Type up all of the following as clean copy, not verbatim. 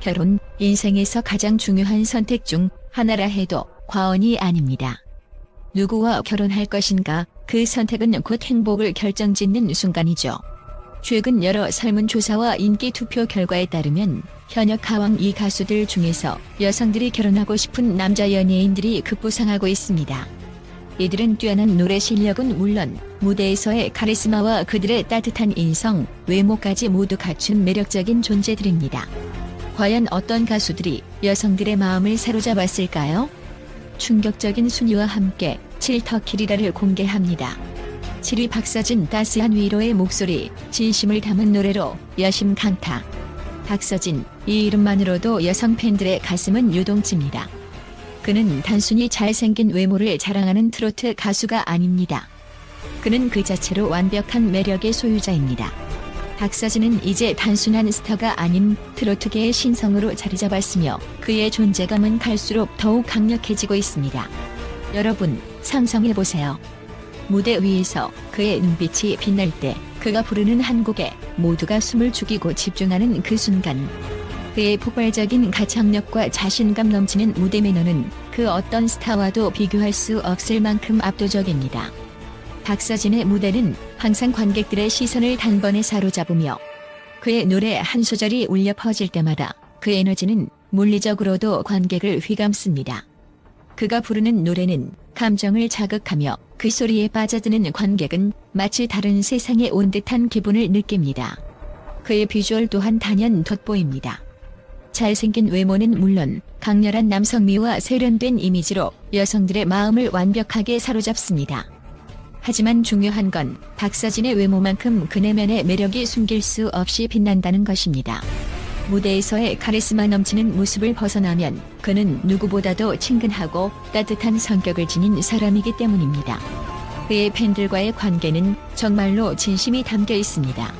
결혼, 인생에서 가장 중요한 선택 중 하나라 해도 과언이 아닙니다. 누구와 결혼할 것인가, 그 선택은 곧 행복을 결정짓는 순간이죠. 최근 여러 설문조사와 인기투표 결과에 따르면 현역 가왕 이 가수들 중에서 여성들이 결혼하고 싶은 남자 연예인들이 급부상하고 있습니다. 이들은 뛰어난 노래 실력은 물론 무대에서의 카리스마와 그들의 따뜻한 인성, 외모까지 모두 갖춘 매력적인 존재들입니다. 과연 어떤 가수들이 여성들의 마음을 사로잡았을까요? 충격적인 순위와 함께 7터키리라를 공개합니다. 7위 박서진, 따스한 위로의 목소리, 진심을 담은 노래로 여심 강타. 박서진, 이 이름만으로도 여성 팬들의 가슴은 요동칩니다. 그는 단순히 잘생긴 외모를 자랑하는 트로트 가수가 아닙니다. 그는 그 자체로 완벽한 매력의 소유자입니다. 박서진은 이제 단순한 스타가 아닌 트로트계의 신성으로 자리잡았으며 그의 존재감은 갈수록 더욱 강력해지고 있습니다. 여러분, 상상해보세요. 무대 위에서 그의 눈빛이 빛날 때 그가 부르는 한 곡에 모두가 숨을 죽이고 집중하는 그 순간. 그의 폭발적인 가창력과 자신감 넘치는 무대 매너는 그 어떤 스타와도 비교할 수 없을 만큼 압도적입니다. 박서진의 무대는 항상 관객들의 시선을 단번에 사로잡으며 그의 노래 한 소절이 울려 퍼질 때마다 그 에너지는 물리적으로도 관객을 휘감습니다. 그가 부르는 노래는 감정을 자극하며 그 소리에 빠져드는 관객은 마치 다른 세상에 온 듯한 기분을 느낍니다. 그의 비주얼 또한 단연 돋보입니다. 잘생긴 외모는 물론 강렬한 남성미와 세련된 이미지로 여성들의 마음을 완벽하게 사로잡습니다. 하지만 중요한 건 박서진의 외모만큼 그 내면의 매력이 숨길 수 없이 빛난다는 것입니다. 무대에서의 카리스마 넘치는 모습을 벗어나면 그는 누구보다도 친근하고 따뜻한 성격을 지닌 사람이기 때문입니다. 그의 팬들과의 관계는 정말로 진심이 담겨 있습니다.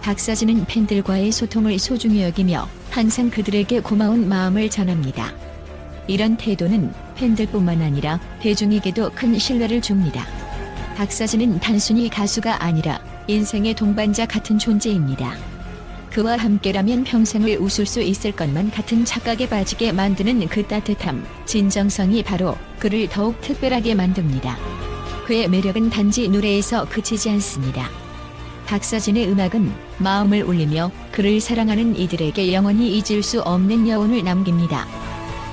박서진은 팬들과의 소통을 소중히 여기며 항상 그들에게 고마운 마음을 전합니다. 이런 태도는 팬들뿐만 아니라 대중에게도 큰 신뢰를 줍니다. 박서진은 단순히 가수가 아니라 인생의 동반자 같은 존재입니다. 그와 함께라면 평생을 웃을 수 있을 것만 같은 착각에 빠지게 만드는 그 따뜻함, 진정성이 바로 그를 더욱 특별하게 만듭니다. 그의 매력은 단지 노래에서 그치지 않습니다. 박서진의 음악은 마음을 울리며 그를 사랑하는 이들에게 영원히 잊을 수 없는 여운을 남깁니다.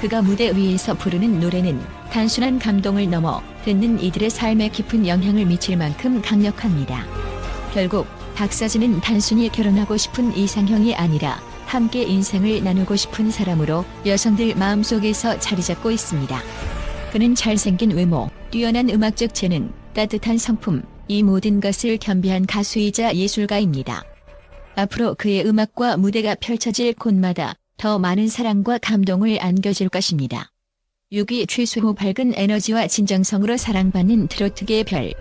그가 무대 위에서 부르는 노래는 단순한 감동을 넘어 듣는 이들의 삶에 깊은 영향을 미칠 만큼 강력합니다. 결국 박서진은 단순히 결혼하고 싶은 이상형이 아니라 함께 인생을 나누고 싶은 사람으로 여성들 마음속에서 자리잡고 있습니다. 그는 잘생긴 외모, 뛰어난 음악적 재능, 따뜻한 성품, 이 모든 것을 겸비한 가수이자 예술가입니다. 앞으로 그의 음악과 무대가 펼쳐질 곳마다 더 많은 사랑과 감동을 안겨줄 것입니다. 6위 최수호, 밝은 에너지와 진정성으로 사랑받는 트로트계의 별.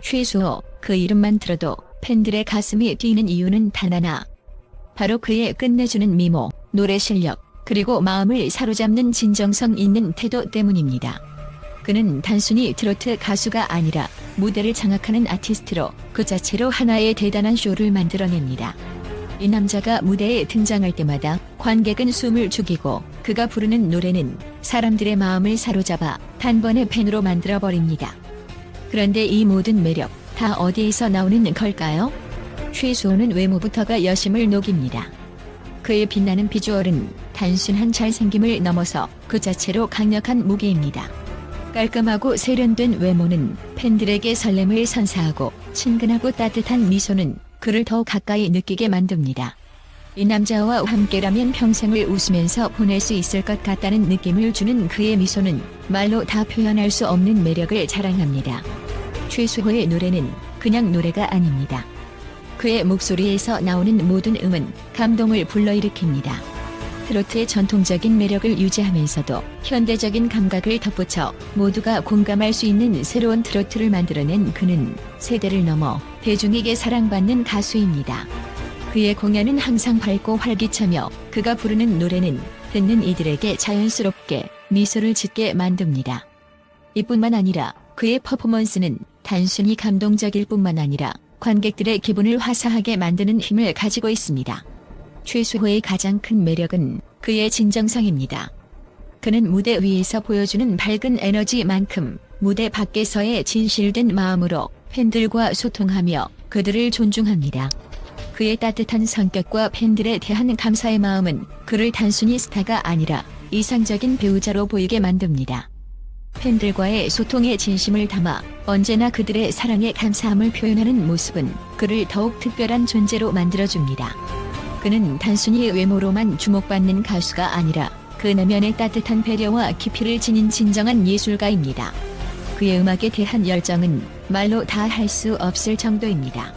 최수호, 그 이름만 들어도 팬들의 가슴이 뛰는 이유는 단 하나. 바로 그의 끝내주는 미모, 노래 실력, 그리고 마음을 사로잡는 진정성 있는 태도 때문입니다. 그는 단순히 트로트 가수가 아니라 무대를 장악하는 아티스트로 그 자체로 하나의 대단한 쇼를 만들어냅니다. 이 남자가 무대에 등장할 때마다 관객은 숨을 죽이고 그가 부르는 노래는 사람들의 마음을 사로잡아 단번에 팬으로 만들어버립니다. 그런데 이 모든 매력 다 어디에서 나오는 걸까요? 최수호는 외모부터가 여심을 녹입니다. 그의 빛나는 비주얼은 단순한 잘생김을 넘어서 그 자체로 강력한 무기입니다. 깔끔하고 세련된 외모는 팬들에게 설렘을 선사하고 친근하고 따뜻한 미소는 그를 더욱 가까이 느끼게 만듭니다. 이 남자와 함께라면 평생을 웃으면서 보낼 수 있을 것 같다는 느낌을 주는 그의 미소는 말로 다 표현할 수 없는 매력을 자랑합니다. 최수호의 노래는 그냥 노래가 아닙니다. 그의 목소리에서 나오는 모든 음은 감동을 불러일으킵니다. 트로트의 전통적인 매력을 유지하면서도 현대적인 감각을 덧붙여 모두가 공감할 수 있는 새로운 트로트를 만들어낸 그는 세대를 넘어 대중에게 사랑받는 가수입니다. 그의 공연은 항상 밝고 활기차며 그가 부르는 노래는 듣는 이들에게 자연스럽게 미소를 짓게 만듭니다. 이뿐만 아니라 그의 퍼포먼스는 단순히 감동적일 뿐만 아니라 관객들의 기분을 화사하게 만드는 힘을 가지고 있습니다. 최수호의 가장 큰 매력은 그의 진정성입니다. 그는 무대 위에서 보여주는 밝은 에너지만큼 무대 밖에서의 진실된 마음으로 팬들과 소통하며 그들을 존중합니다. 그의 따뜻한 성격과 팬들에 대한 감사의 마음은 그를 단순히 스타가 아니라 이상적인 배우자로 보이게 만듭니다. 팬들과의 소통에 진심을 담아 언제나 그들의 사랑에 감사함을 표현하는 모습은 그를 더욱 특별한 존재로 만들어줍니다. 그는 단순히 외모로만 주목받는 가수가 아니라 그 내면의 따뜻한 배려와 깊이를 지닌 진정한 예술가입니다. 그의 음악에 대한 열정은 말로 다 할 수 없을 정도입니다.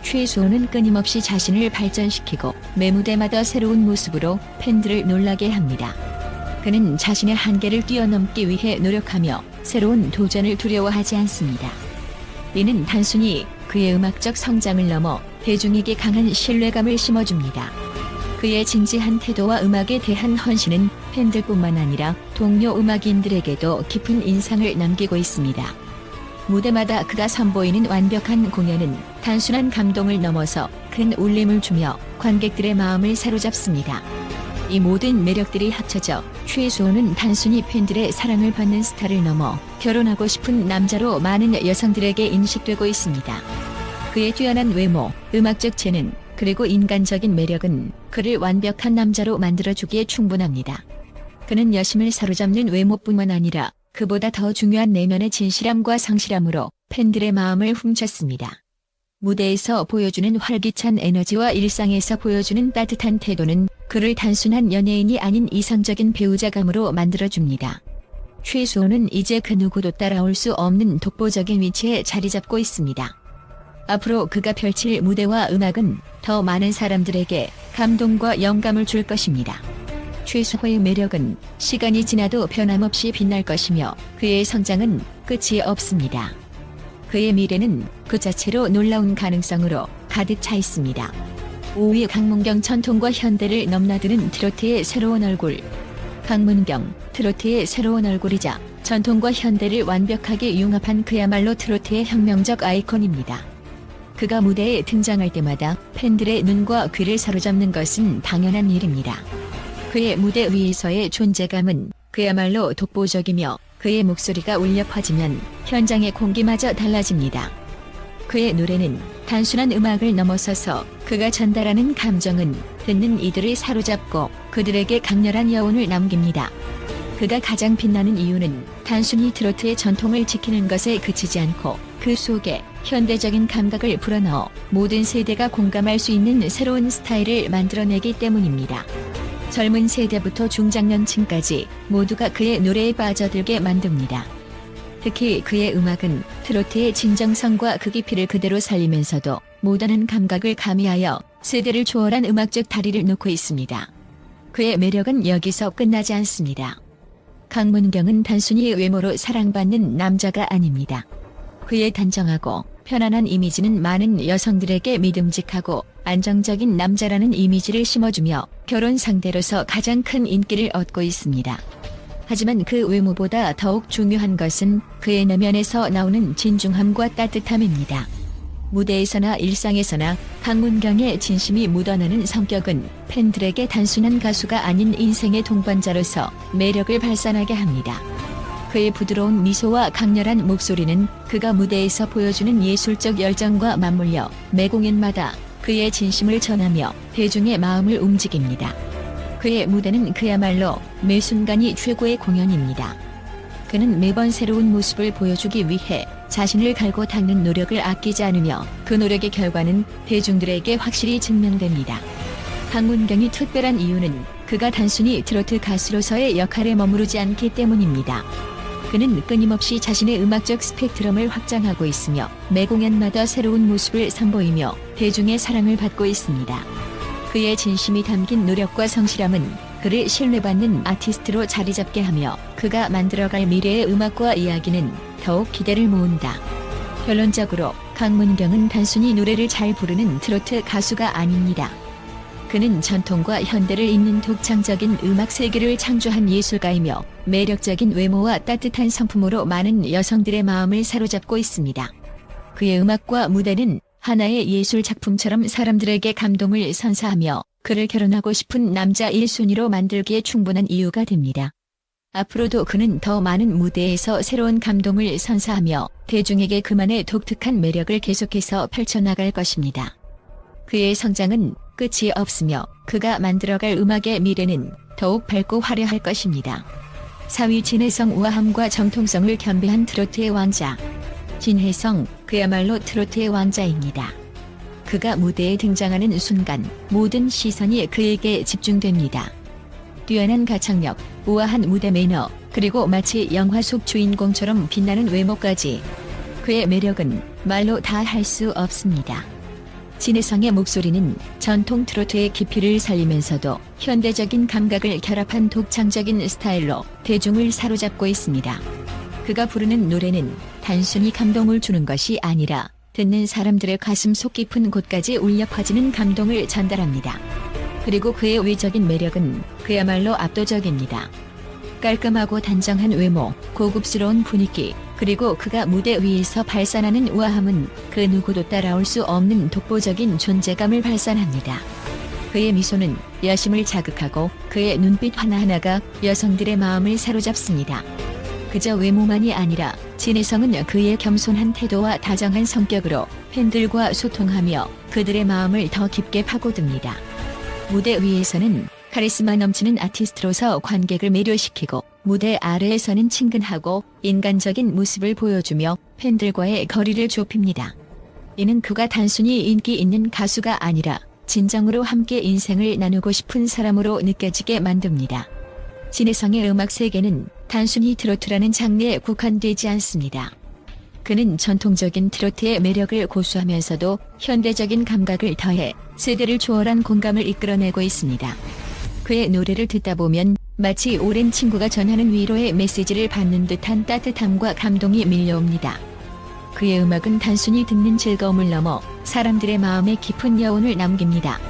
최수호는 끊임없이 자신을 발전시키고 매 무대마다 새로운 모습으로 팬들을 놀라게 합니다. 그는 자신의 한계를 뛰어넘기 위해 노력하며 새로운 도전을 두려워하지 않습니다. 이는 단순히 그의 음악적 성장을 넘어 대중에게 강한 신뢰감을 심어줍니다. 그의 진지한 태도와 음악에 대한 헌신은 팬들뿐만 아니라 동료 음악인들에게도 깊은 인상을 남기고 있습니다. 무대마다 그가 선보이는 완벽한 공연은 단순한 감동을 넘어서 큰 울림을 주며 관객들의 마음을 사로잡습니다. 이 모든 매력들이 합쳐져 최수호는 단순히 팬들의 사랑을 받는 스타를 넘어 결혼하고 싶은 남자로 많은 여성들에게 인식되고 있습니다. 그의 뛰어난 외모, 음악적 재능, 그리고 인간적인 매력은 그를 완벽한 남자로 만들어주기에 충분합니다. 그는 여심을 사로잡는 외모뿐만 아니라 그보다 더 중요한 내면의 진실함과 성실함으로 팬들의 마음을 훔쳤습니다. 무대에서 보여주는 활기찬 에너지와 일상에서 보여주는 따뜻한 태도는 그를 단순한 연예인이 아닌 이상적인 배우자감으로 만들어줍니다. 최수호는 이제 그 누구도 따라올 수 없는 독보적인 위치에 자리 잡고 있습니다. 앞으로 그가 펼칠 무대와 음악은 더 많은 사람들에게 감동과 영감을 줄 것입니다. 최수호의 매력은 시간이 지나도 변함없이 빛날 것이며 그의 성장은 끝이 없습니다. 그의 미래는 그 자체로 놀라운 가능성으로 가득 차 있습니다. 5위 강문경. 전통과 현대를 넘나드는 트로트의 새로운 얼굴. 강문경, 트로트의 새로운 얼굴이자 전통과 현대를 완벽하게 융합한 그야말로 트로트의 혁명적 아이콘입니다. 그가 무대에 등장할 때마다 팬들의 눈과 귀를 사로잡는 것은 당연한 일입니다. 그의 무대 위에서의 존재감은 그야말로 독보적이며 그의 목소리가 울려 퍼지면 현장의 공기마저 달라집니다. 그의 노래는 단순한 음악을 넘어서서 그가 전달하는 감정은 듣는 이들을 사로잡고 그들에게 강렬한 여운을 남깁니다. 그가 가장 빛나는 이유는 단순히 트로트의 전통을 지키는 것에 그치지 않고 그 속에 현대적인 감각을 불어넣어 모든 세대가 공감할 수 있는 새로운 스타일을 만들어내기 때문입니다. 젊은 세대부터 중장년층까지 모두가 그의 노래에 빠져들게 만듭니다. 특히 그의 음악은 트로트의 진정성과 그 깊이를 그대로 살리면서도 모던한 감각을 가미하여 세대를 초월한 음악적 다리를 놓고 있습니다. 그의 매력은 여기서 끝나지 않습니다. 강문경은 단순히 외모로 사랑받는 남자가 아닙니다. 그의 단정하고 편안한 이미지는 많은 여성들에게 믿음직하고 안정적인 남자라는 이미지를 심어주며 결혼 상대로서 가장 큰 인기를 얻고 있습니다. 하지만 그 외모보다 더욱 중요한 것은 그의 내면에서 나오는 진중함과 따뜻함입니다. 무대에서나 일상에서나 강문경의 진심이 묻어나는 성격은 팬들에게 단순한 가수가 아닌 인생의 동반자로서 매력을 발산하게 합니다. 그의 부드러운 미소와 강렬한 목소리는 그가 무대에서 보여주는 예술적 열정과 맞물려 매 공연마다 그의 진심을 전하며 대중의 마음을 움직입니다. 그의 무대는 그야말로 매 순간이 최고의 공연입니다. 그는 매번 새로운 모습을 보여주기 위해 자신을 갈고 닦는 노력을 아끼지 않으며 그 노력의 결과는 대중들에게 확실히 증명됩니다. 강문경이 특별한 이유는 그가 단순히 트로트 가수로서의 역할에 머무르지 않기 때문입니다. 그는 끊임없이 자신의 음악적 스펙트럼을 확장하고 있으며 매 공연마다 새로운 모습을 선보이며 대중의 사랑을 받고 있습니다. 그의 진심이 담긴 노력과 성실함은 그를 신뢰받는 아티스트로 자리 잡게 하며 그가 만들어갈 미래의 음악과 이야기는 더욱 기대를 모은다. 결론적으로 강문경은 단순히 노래를 잘 부르는 트로트 가수가 아닙니다. 그는 전통과 현대를 잇는 독창적인 음악 세계를 창조한 예술가이며 매력적인 외모와 따뜻한 성품으로 많은 여성들의 마음을 사로잡고 있습니다. 그의 음악과 무대는 하나의 예술 작품처럼 사람들에게 감동을 선사하며 그를 결혼하고 싶은 남자 1순위로 만들기에 충분한 이유가 됩니다. 앞으로도 그는 더 많은 무대에서 새로운 감동을 선사하며 대중에게 그만의 독특한 매력을 계속해서 펼쳐나갈 것입니다. 그의 성장은 끝이 없으며 그가 만들어갈 음악의 미래는 더욱 밝고 화려할 것입니다. 4위 진혜성 우아함과 정통성을 겸비한 트로트의 왕자. 진혜성, 그야말로 트로트의 왕자입니다. 그가 무대에 등장하는 순간 모든 시선이 그에게 집중됩니다. 뛰어난 가창력, 우아한 무대 매너, 그리고 마치 영화 속 주인공처럼 빛나는 외모까지. 그의 매력은 말로 다 할 수 없습니다. 진혜성의 목소리는 전통 트로트의 깊이를 살리면서도 현대적인 감각을 결합한 독창적인 스타일로 대중을 사로잡고 있습니다. 그가 부르는 노래는 단순히 감동을 주는 것이 아니라 듣는 사람들의 가슴 속 깊은 곳까지 울려 퍼지는 감동을 전달합니다. 그리고 그의 외적인 매력은 그야말로 압도적입니다. 깔끔하고 단정한 외모, 고급스러운 분위기, 그리고 그가 무대 위에서 발산하는 우아함은 그 누구도 따라올 수 없는 독보적인 존재감을 발산합니다. 그의 미소는 여심을 자극하고 그의 눈빛 하나하나가 여성들의 마음을 사로잡습니다. 그저 외모만이 아니라 진혜성은 그의 겸손한 태도와 다정한 성격으로 팬들과 소통하며 그들의 마음을 더 깊게 파고듭니다. 무대 위에서는 카리스마 넘치는 아티스트로서 관객을 매료시키고 무대 아래에서는 친근하고 인간적인 모습을 보여주며 팬들과의 거리를 좁힙니다. 이는 그가 단순히 인기 있는 가수가 아니라 진정으로 함께 인생을 나누고 싶은 사람으로 느껴지게 만듭니다. 진혜성의 음악 세계는 단순히 트로트라는 장르에 국한되지 않습니다. 그는 전통적인 트로트의 매력을 고수하면서도 현대적인 감각을 더해 세대를 초월한 공감을 이끌어내고 있습니다. 그의 노래를 듣다 보면 마치 오랜 친구가 전하는 위로의 메시지를 받는 듯한 따뜻함과 감동이 밀려옵니다. 그의 음악은 단순히 듣는 즐거움을 넘어 사람들의 마음에 깊은 여운을 남깁니다.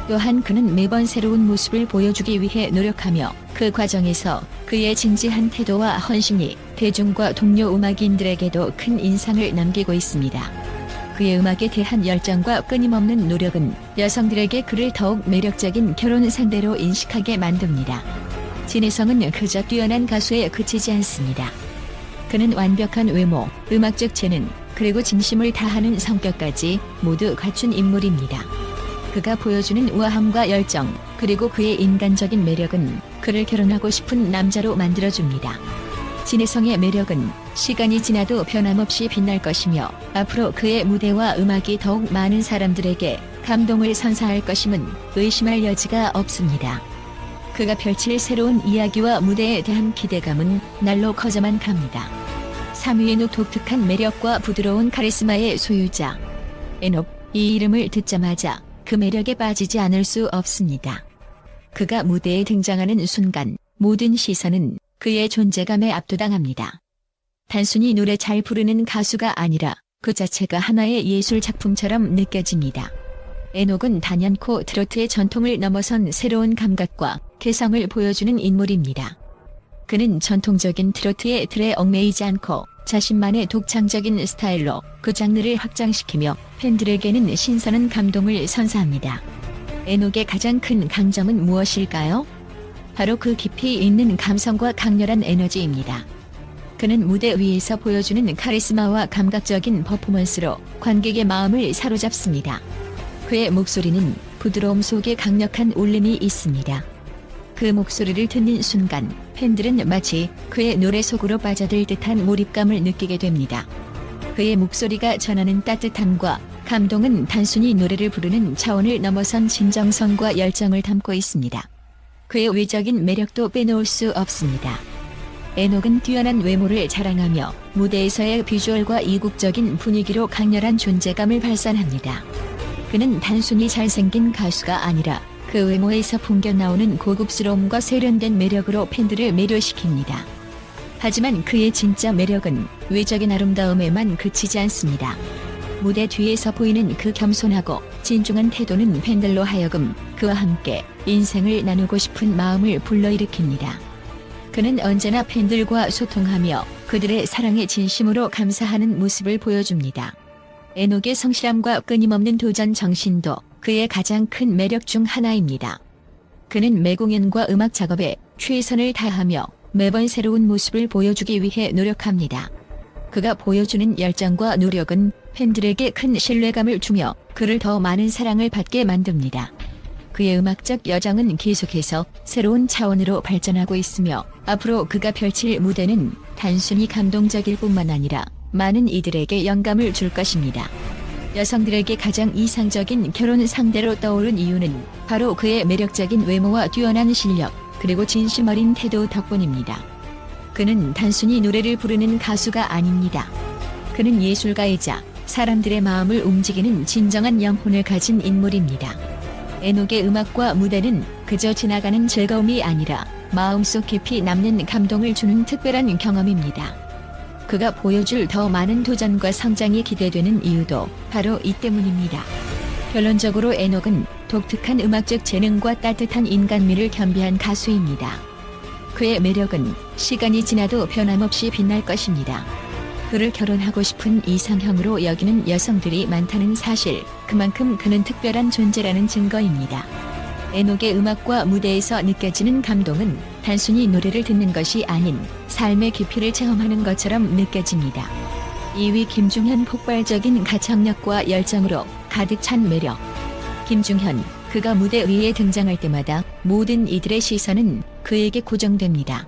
또한 그는 매번 새로운 모습을 보여주기 위해 노력하며 그 과정에서 그의 진지한 태도와 헌신이 대중과 동료 음악인들에게도 큰 인상을 남기고 있습니다. 그의 음악에 대한 열정과 끊임없는 노력은 여성들에게 그를 더욱 매력적인 결혼 상대로 인식하게 만듭니다. 진혜성은 그저 뛰어난 가수에 그치지 않습니다. 그는 완벽한 외모, 음악적 재능, 그리고 진심을 다하는 성격까지 모두 갖춘 인물입니다. 그가 보여주는 우아함과 열정, 그리고 그의 인간적인 매력은 그를 결혼하고 싶은 남자로 만들어줍니다. 진혜성의 매력은 시간이 지나도 변함없이 빛날 것이며 앞으로 그의 무대와 음악이 더욱 많은 사람들에게 감동을 선사할 것임은 의심할 여지가 없습니다. 그가 펼칠 새로운 이야기와 무대에 대한 기대감은 날로 커져만 갑니다. 3위에는 독특한 매력과 부드러운 카리스마의 소유자. 에녹, 이 이름을 듣자마자 그 매력에 빠지지 않을 수 없습니다. 그가 무대에 등장하는 순간 모든 시선은 그의 존재감에 압도당합니다. 단순히 노래 잘 부르는 가수가 아니라 그 자체가 하나의 예술 작품처럼 느껴집니다. 에녹은 단연코 트로트의 전통을 넘어선 새로운 감각과 개성을 보여주는 인물입니다. 그는 전통적인 트로트의 틀에 얽매이지 않고 자신만의 독창적인 스타일로 그 장르를 확장시키며 팬들에게는 신선한 감동을 선사합니다. 에녹의 가장 큰 강점은 무엇일까요? 바로 그 깊이 있는 감성과 강렬한 에너지입니다. 그는 무대 위에서 보여주는 카리스마와 감각적인 퍼포먼스로 관객의 마음을 사로잡습니다. 그의 목소리는 부드러움 속에 강력한 울림이 있습니다. 그 목소리를 듣는 순간 팬들은 마치 그의 노래 속으로 빠져들 듯한 몰입감을 느끼게 됩니다. 그의 목소리가 전하는 따뜻함과 감동은 단순히 노래를 부르는 차원을 넘어선 진정성과 열정을 담고 있습니다. 그의 외적인 매력도 빼놓을 수 없습니다. 에녹은 뛰어난 외모를 자랑하며 무대에서의 비주얼과 이국적인 분위기로 강렬한 존재감을 발산합니다. 그는 단순히 잘생긴 가수가 아니라 그 외모에서 풍겨나오는 고급스러움과 세련된 매력으로 팬들을 매료시킵니다. 하지만 그의 진짜 매력은 외적인 아름다움에만 그치지 않습니다. 무대 뒤에서 보이는 그 겸손하고 진중한 태도는 팬들로 하여금 그와 함께 인생을 나누고 싶은 마음을 불러일으킵니다. 그는 언제나 팬들과 소통하며 그들의 사랑에 진심으로 감사하는 모습을 보여줍니다. 에녹의 성실함과 끊임없는 도전 정신도 그의 가장 큰 매력 중 하나입니다. 그는 매공연과 음악 작업에 최선을 다하며 매번 새로운 모습을 보여주기 위해 노력합니다. 그가 보여주는 열정과 노력은 팬들에게 큰 신뢰감을 주며 그를 더 많은 사랑을 받게 만듭니다. 그의 음악적 여정은 계속해서 새로운 차원으로 발전하고 있으며 앞으로 그가 펼칠 무대는 단순히 감동적일 뿐만 아니라 많은 이들에게 영감을 줄 것입니다. 여성들에게 가장 이상적인 결혼 상대로 떠오른 이유는 바로 그의 매력적인 외모와 뛰어난 실력, 그리고 진심 어린 태도 덕분입니다. 그는 단순히 노래를 부르는 가수가 아닙니다. 그는 예술가이자 사람들의 마음을 움직이는 진정한 영혼을 가진 인물입니다. 에녹의 음악과 무대는 그저 지나가는 즐거움이 아니라 마음속 깊이 남는 감동을 주는 특별한 경험입니다. 그가 보여줄 더 많은 도전과 성장이 기대되는 이유도 바로 이 때문입니다. 결론적으로 에녹은 독특한 음악적 재능과 따뜻한 인간미를 겸비한 가수입니다. 그의 매력은 시간이 지나도 변함없이 빛날 것입니다. 그를 결혼하고 싶은 이상형으로 여기는 여성들이 많다는 사실, 그만큼 그는 특별한 존재라는 증거입니다. 에녹의 음악과 무대에서 느껴지는 감동은 단순히 노래를 듣는 것이 아닌 삶의 깊이를 체험하는 것처럼 느껴집니다. 2위 김중현 폭발적인 가창력과 열정으로 가득 찬 매력. 김중현, 그가 무대 위에 등장할 때마다 모든 이들의 시선은 그에게 고정됩니다.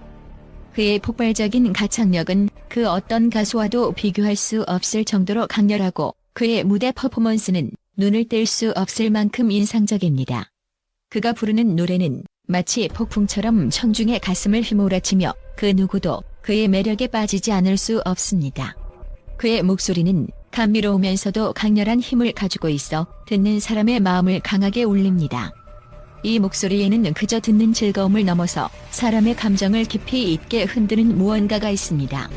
그의 폭발적인 가창력은 그 어떤 가수와도 비교할 수 없을 정도로 강렬하고 그의 무대 퍼포먼스는 눈을 뗄 수 없을 만큼 인상적입니다. 그가 부르는 노래는 마치 폭풍처럼 청중의 가슴을 휘몰아치며 그 누구도 그의 매력에 빠지지 않을 수 없습니다. 그의 목소리는 감미로우면서도 강렬한 힘을 가지고 있어 듣는 사람의 마음을 강하게 울립니다. 이 목소리에는 그저 듣는 즐거움을 넘어서 사람의 감정을 깊이 있게 흔드는 무언가가 있습니다.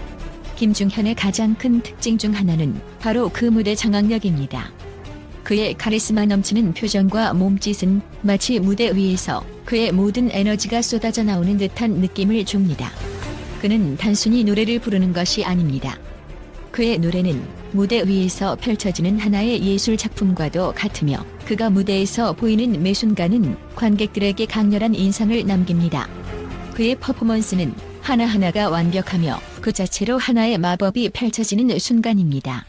김중현의 가장 큰 특징 중 하나는 바로 그 무대 장악력입니다. 그의 카리스마 넘치는 표정과 몸짓은 마치 무대 위에서 그의 모든 에너지가 쏟아져 나오는 듯한 느낌을 줍니다. 그는 단순히 노래를 부르는 것이 아닙니다. 그의 노래는 무대 위에서 펼쳐지는 하나의 예술 작품과도 같으며 그가 무대에서 보이는 매 순간은 관객들에게 강렬한 인상을 남깁니다. 그의 퍼포먼스는 하나하나가 완벽하며 그 자체로 하나의 마법이 펼쳐지는 순간입니다.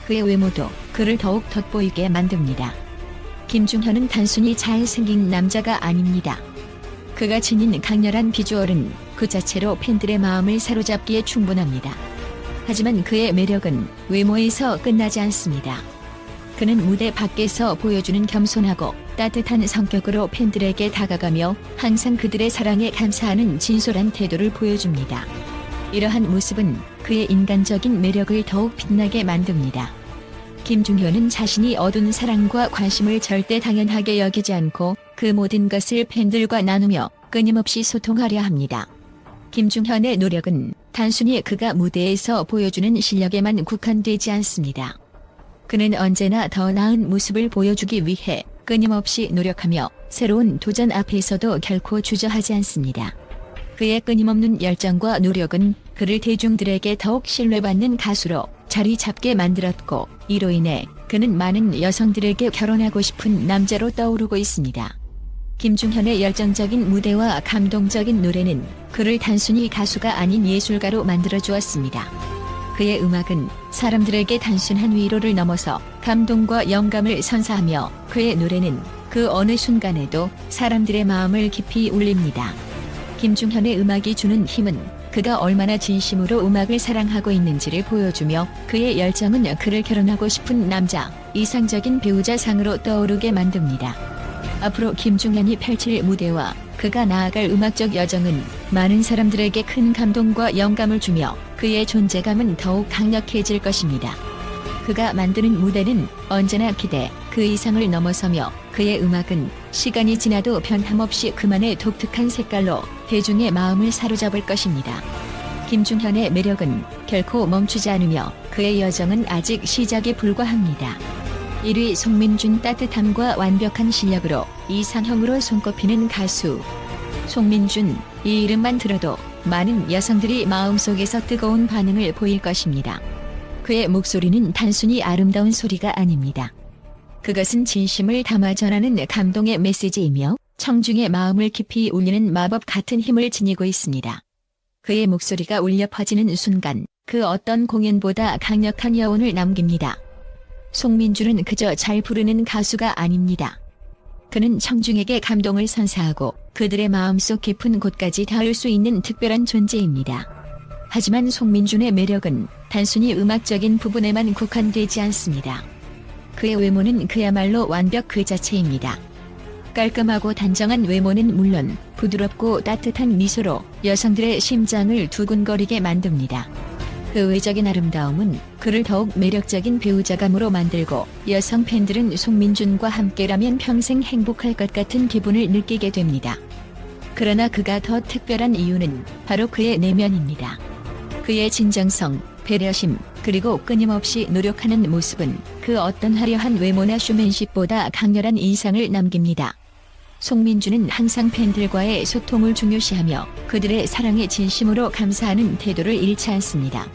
그의 외모도 그를 더욱 돋보이게 만듭니다. 김중현은 단순히 잘생긴 남자가 아닙니다. 그가 지닌 강렬한 비주얼은 그 자체로 팬들의 마음을 사로잡기에 충분합니다. 하지만 그의 매력은 외모에서 끝나지 않습니다. 그는 무대 밖에서 보여주는 겸손하고 따뜻한 성격으로 팬들에게 다가가며 항상 그들의 사랑에 감사하는 진솔한 태도를 보여줍니다. 이러한 모습은 그의 인간적인 매력을 더욱 빛나게 만듭니다. 김중현은 자신이 얻은 사랑과 관심을 절대 당연하게 여기지 않고 그 모든 것을 팬들과 나누며 끊임없이 소통하려 합니다. 김중현의 노력은 단순히 그가 무대에서 보여주는 실력에만 국한되지 않습니다. 그는 언제나 더 나은 모습을 보여주기 위해 끊임없이 노력하며 새로운 도전 앞에서도 결코 주저하지 않습니다. 그의 끊임없는 열정과 노력은 그를 대중들에게 더욱 신뢰받는 가수로 자리 잡게 만들었고 이로 인해 그는 많은 여성들에게 결혼하고 싶은 남자로 떠오르고 있습니다. 김중현의 열정적인 무대와 감동적인 노래는 그를 단순히 가수가 아닌 예술가로 만들어 주었습니다. 그의 음악은 사람들에게 단순한 위로를 넘어서 감동과 영감을 선사하며 그의 노래는 그 어느 순간에도 사람들의 마음을 깊이 울립니다. 김중현의 음악이 주는 힘은 그가 얼마나 진심으로 음악을 사랑하고 있는지를 보여주며 그의 열정은 그를 결혼하고 싶은 남자, 이상적인 배우자상으로 떠오르게 만듭니다. 앞으로 김중현이 펼칠 무대와 그가 나아갈 음악적 여정은 많은 사람들에게 큰 감동과 영감을 주며 그의 존재감은 더욱 강력해질 것입니다. 그가 만드는 무대는 언제나 기대 그 이상을 넘어서며 그의 음악은 시간이 지나도 변함없이 그만의 독특한 색깔로 대중의 마음을 사로잡을 것입니다. 김중현의 매력은 결코 멈추지 않으며 그의 여정은 아직 시작에 불과합니다. 1위 송민준 따뜻함과 완벽한 실력으로 이상형으로 손꼽히는 가수. 송민준, 이 이름만 들어도 많은 여성들이 마음속에서 뜨거운 반응을 보일 것입니다. 그의 목소리는 단순히 아름다운 소리가 아닙니다. 그것은 진심을 담아 전하는 감동의 메시지이며 청중의 마음을 깊이 울리는 마법 같은 힘을 지니고 있습니다. 그의 목소리가 울려 퍼지는 순간 그 어떤 공연보다 강력한 여운을 남깁니다. 송민주는 그저 잘 부르는 가수가 아닙니다. 그는 청중에게 감동을 선사하고 그들의 마음속 깊은 곳까지 닿을 수 있는 특별한 존재입니다. 하지만 송민준의 매력은 단순히 음악적인 부분에만 국한되지 않습니다. 그의 외모는 그야말로 완벽 그 자체입니다. 깔끔하고 단정한 외모는 물론 부드럽고 따뜻한 미소로 여성들의 심장을 두근거리게 만듭니다. 그 외적인 아름다움은 그를 더욱 매력적인 배우자감으로 만들고 여성 팬들은 송민준과 함께라면 평생 행복할 것 같은 기분을 느끼게 됩니다. 그러나 그가 더 특별한 이유는 바로 그의 내면입니다. 그의 진정성, 배려심, 그리고 끊임없이 노력하는 모습은 그 어떤 화려한 외모나 쇼맨십보다 강렬한 인상을 남깁니다. 송민준은 항상 팬들과의 소통을 중요시하며 그들의 사랑에 진심으로 감사하는 태도를 잃지 않습니다.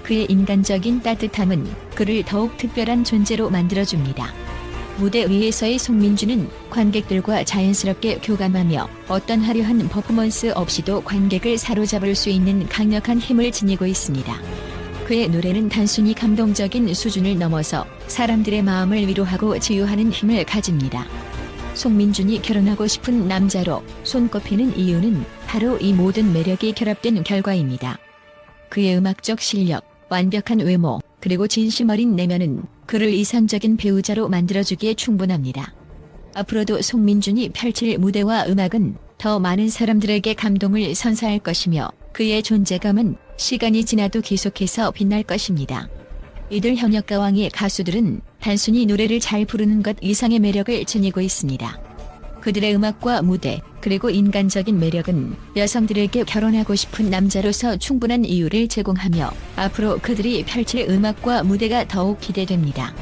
그의 인간적인 따뜻함은 그를 더욱 특별한 존재로 만들어줍니다. 무대 위에서의 송민준은 관객들과 자연스럽게 교감하며 어떤 화려한 퍼포먼스 없이도 관객을 사로잡을 수 있는 강력한 힘을 지니고 있습니다. 그의 노래는 단순히 감동적인 수준을 넘어서 사람들의 마음을 위로하고 치유하는 힘을 가집니다. 송민준이 결혼하고 싶은 남자로 손꼽히는 이유는 바로 이 모든 매력이 결합된 결과입니다. 그의 음악적 실력, 완벽한 외모, 그리고 진심 어린 내면은 그를 이상적인 배우자로 만들어주기에 충분합니다. 앞으로도 송민준이 펼칠 무대와 음악은 더 많은 사람들에게 감동을 선사할 것이며 그의 존재감은 시간이 지나도 계속해서 빛날 것입니다. 이들 현역가왕의 가수들은 단순히 노래를 잘 부르는 것 이상의 매력을 지니고 있습니다. 그들의 음악과 무대, 그리고 인간적인 매력은 여성들에게 결혼하고 싶은 남자로서 충분한 이유를 제공하며 앞으로 그들이 펼칠 음악과 무대가 더욱 기대됩니다.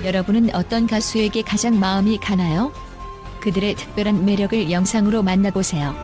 여러분은 어떤 가수에게 가장 마음이 가나요? 그들의 특별한 매력을 영상으로 만나보세요.